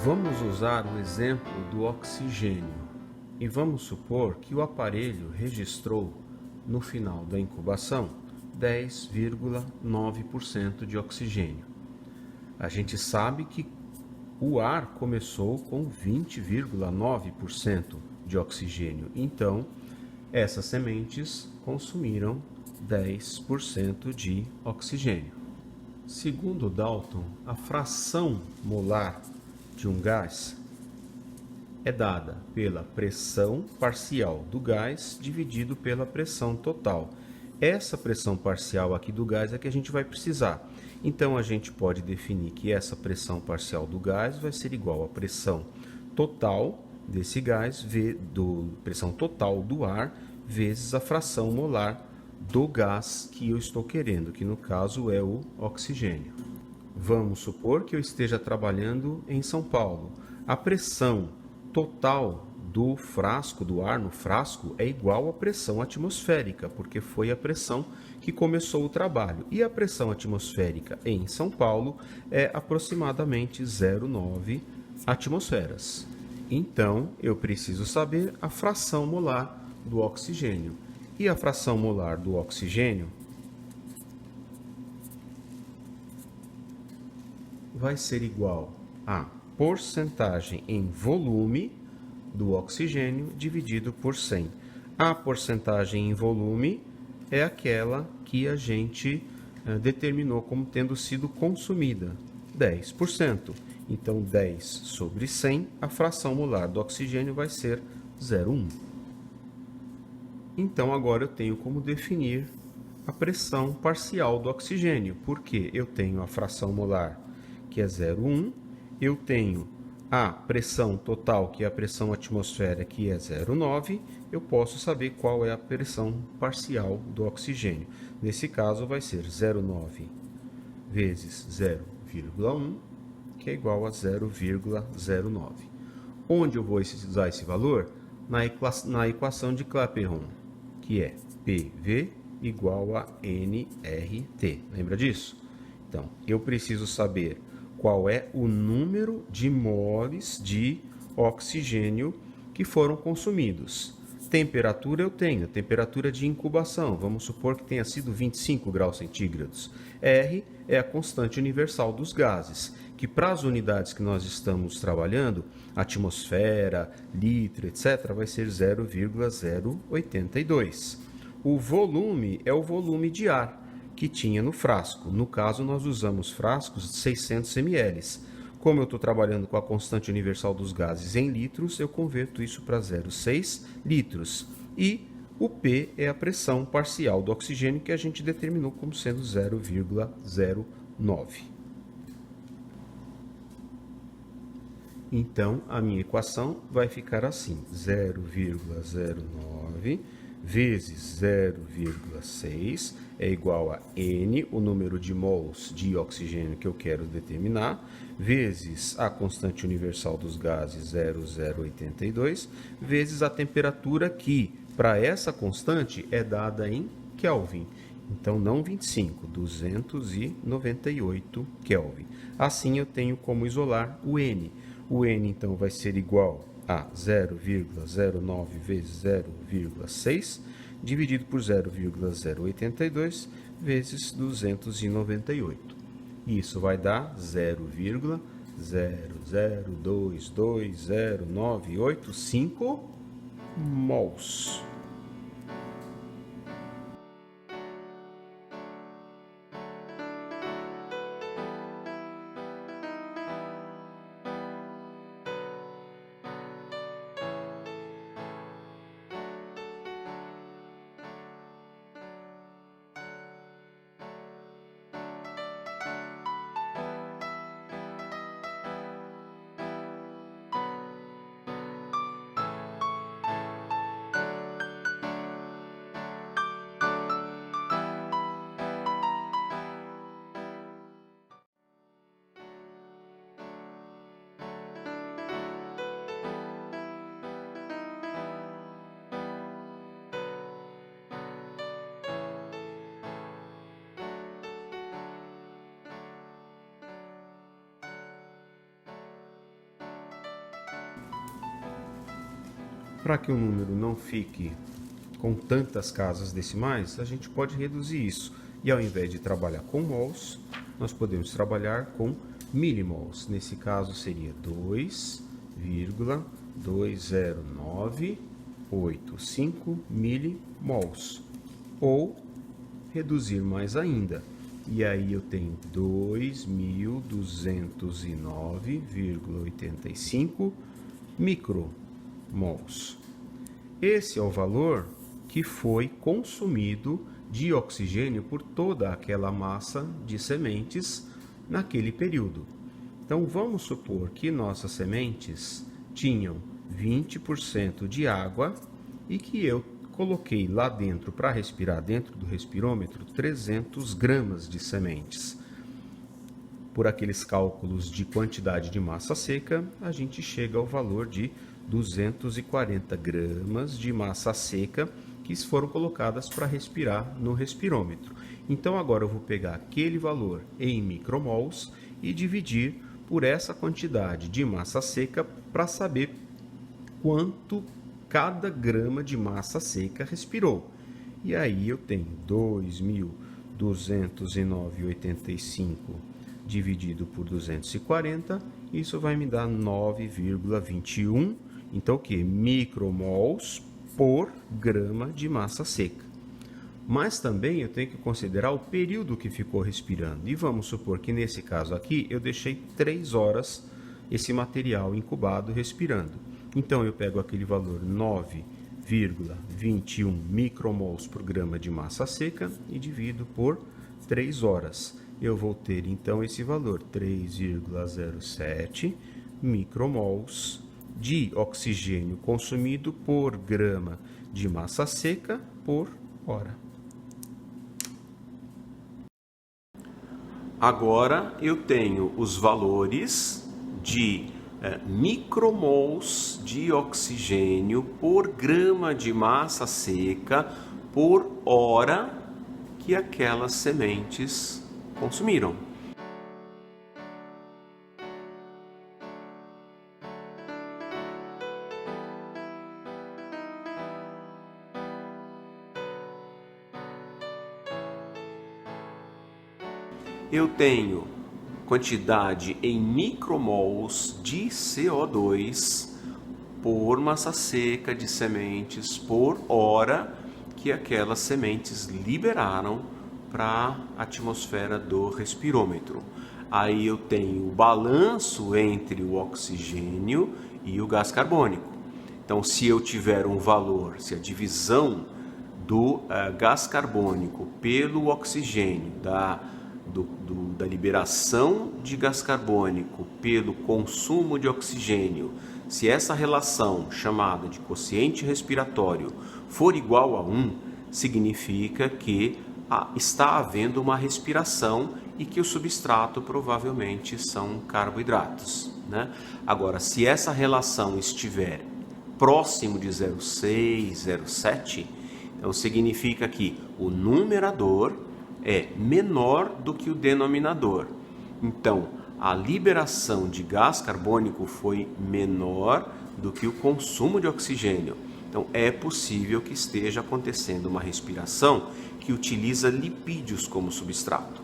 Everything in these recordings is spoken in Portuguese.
Vamos usar o exemplo do oxigênio e vamos supor que o aparelho registrou, no final da incubação, 10,9% de oxigênio. A gente sabe que o ar começou com 20,9% de oxigênio, então essas sementes consumiram 10% de oxigênio. Segundo Dalton, a fração molar de um gás é dada pela pressão parcial do gás dividido pela pressão total. Essa pressão parcial aqui do gás é que a gente vai precisar. Então a gente pode definir que essa pressão parcial do gás vai ser igual à pressão total desse gás, pressão total do ar, vezes a fração molar do gás que eu estou querendo, que no caso é o oxigênio. Vamos supor que eu esteja trabalhando em São Paulo. A pressão total do frasco, do ar no frasco, é igual à pressão atmosférica, porque foi a pressão que começou o trabalho. E a pressão atmosférica em São Paulo é aproximadamente 0,9 atmosferas. Então, eu preciso saber a fração molar do oxigênio. E a fração molar do oxigênio vai ser igual a porcentagem em volume do oxigênio dividido por 100. A porcentagem em volume é aquela que a gente determinou como tendo sido consumida, 10%. Então, 10 sobre 100, a fração molar do oxigênio vai ser 0,1. Então, agora eu tenho como definir a pressão parcial do oxigênio, porque eu tenho a fração molar, que é 0,1, eu tenho a pressão total, que é a pressão atmosférica, que é 0,9, eu posso saber qual é a pressão parcial do oxigênio. Nesse caso, vai ser 0,9 vezes 0,1, que é igual a 0,09. Onde eu vou usar esse valor? Na equação de Clapeyron, que é PV igual a nRT. Lembra disso? Então, eu preciso saber qual é o número de moles de oxigênio que foram consumidos. Temperatura eu tenho, temperatura de incubação, vamos supor que tenha sido 25 graus centígrados. R é a constante universal dos gases, que para as unidades que nós estamos trabalhando, atmosfera, litro, etc., vai ser 0,082. O volume é o volume de ar que tinha no frasco. No caso, nós usamos frascos de 600 ml. Como eu estou trabalhando com a constante universal dos gases em litros, eu converto isso para 0,6 litros. E o P é a pressão parcial do oxigênio, que a gente determinou como sendo 0,09. Então, a minha equação vai ficar assim: 0,09 vezes 0,6 é igual a N, o número de mols de oxigênio que eu quero determinar, vezes a constante universal dos gases, 0,082, vezes a temperatura que, para essa constante, é dada em Kelvin. Então, não 25, 298 Kelvin. Assim, eu tenho como isolar o N. O N, então, vai ser igual a 0,09 vezes 0,6, dividido por 0,082 vezes 298. Isso vai dar 0,0022098,5 mols. Para que o número não fique com tantas casas decimais, a gente pode reduzir isso. E ao invés de trabalhar com mols, nós podemos trabalhar com milimols. Nesse caso seria 2,20985 milimols. Ou reduzir mais ainda. E aí eu tenho 2.209,85 micromols. Esse é o valor que foi consumido de oxigênio por toda aquela massa de sementes naquele período. Então vamos supor que nossas sementes tinham 20% de água e que eu coloquei lá dentro, para respirar dentro do respirômetro, 300 gramas de sementes. Por aqueles cálculos de quantidade de massa seca, a gente chega ao valor de 240 gramas de massa seca que foram colocadas para respirar no respirômetro. Então agora eu vou pegar aquele valor em micromols e dividir por essa quantidade de massa seca para saber quanto cada grama de massa seca respirou. E aí eu tenho 2.209,85 dividido por 240, isso vai me dar 9,21. Então o que? Micromols por grama de massa seca. Mas também eu tenho que considerar o período que ficou respirando. E vamos supor que nesse caso aqui eu deixei 3 horas esse material incubado respirando. Então eu pego aquele valor 9,21 micromols por grama de massa seca e divido por 3 horas. Eu vou ter então esse valor, 3,07 micromols de oxigênio consumido por grama de massa seca por hora. Agora eu tenho os valores de micromols de oxigênio por grama de massa seca por hora que aquelas sementes consumiram. Eu tenho quantidade em micromols de CO2 por massa seca de sementes por hora que aquelas sementes liberaram para a atmosfera do respirômetro. Aí eu tenho o balanço entre o oxigênio e o gás carbônico. Então, se eu tiver um valor, se a divisão do gás carbônico pelo oxigênio, da liberação de gás carbônico pelo consumo de oxigênio, se essa relação chamada de quociente respiratório for igual a 1, significa que está havendo uma respiração e que o substrato provavelmente são carboidratos, né? Agora, se essa relação estiver próximo de 0,6, 0,7, então significa que o numerador é menor do que o denominador. Então, a liberação de gás carbônico foi menor do que o consumo de oxigênio. Então, é possível que esteja acontecendo uma respiração que utiliza lipídios como substrato.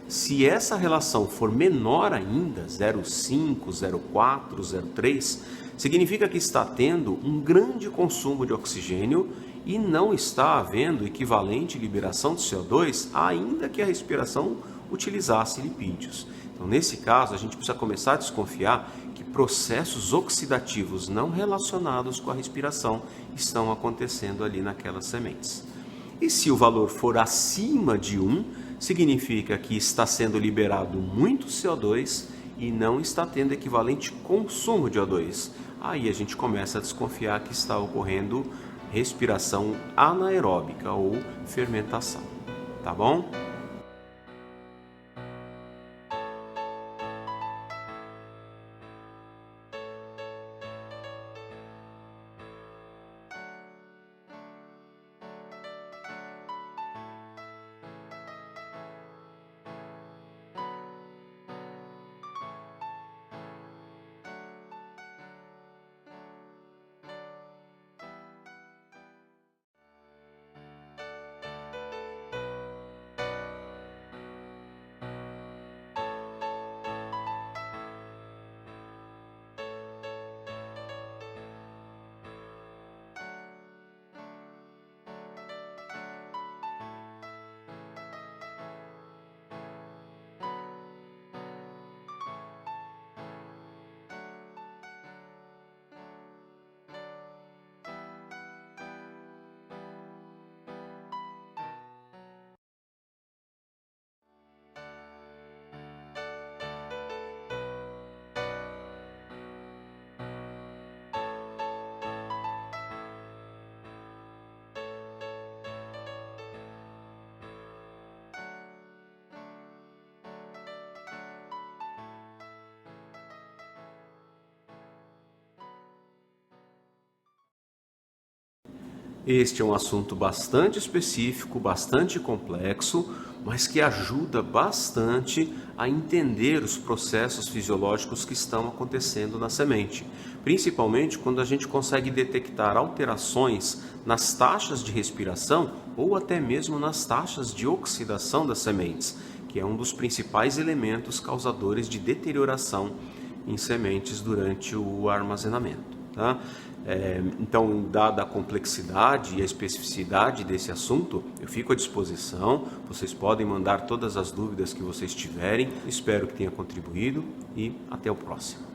Se essa relação for menor ainda, 0,5, 0,4, 0,3, significa que está tendo um grande consumo de oxigênio e não está havendo equivalente liberação de CO2, ainda que a respiração utilizasse lipídios. Então, nesse caso, a gente precisa começar a desconfiar que processos oxidativos não relacionados com a respiração estão acontecendo ali naquelas sementes. E se o valor for acima de 1, significa que está sendo liberado muito CO2 e não está tendo equivalente consumo de O2. Aí a gente começa a desconfiar que está ocorrendo respiração anaeróbica ou fermentação, tá bom? Este é um assunto bastante específico, bastante complexo, mas que ajuda bastante a entender os processos fisiológicos que estão acontecendo na semente, principalmente quando a gente consegue detectar alterações nas taxas de respiração ou até mesmo nas taxas de oxidação das sementes, que é um dos principais elementos causadores de deterioração em sementes durante o armazenamento. Tá? Então, dada a complexidade e a especificidade desse assunto, eu fico à disposição. Vocês podem mandar todas as dúvidas que vocês tiverem. Espero que tenha contribuído e até o próximo.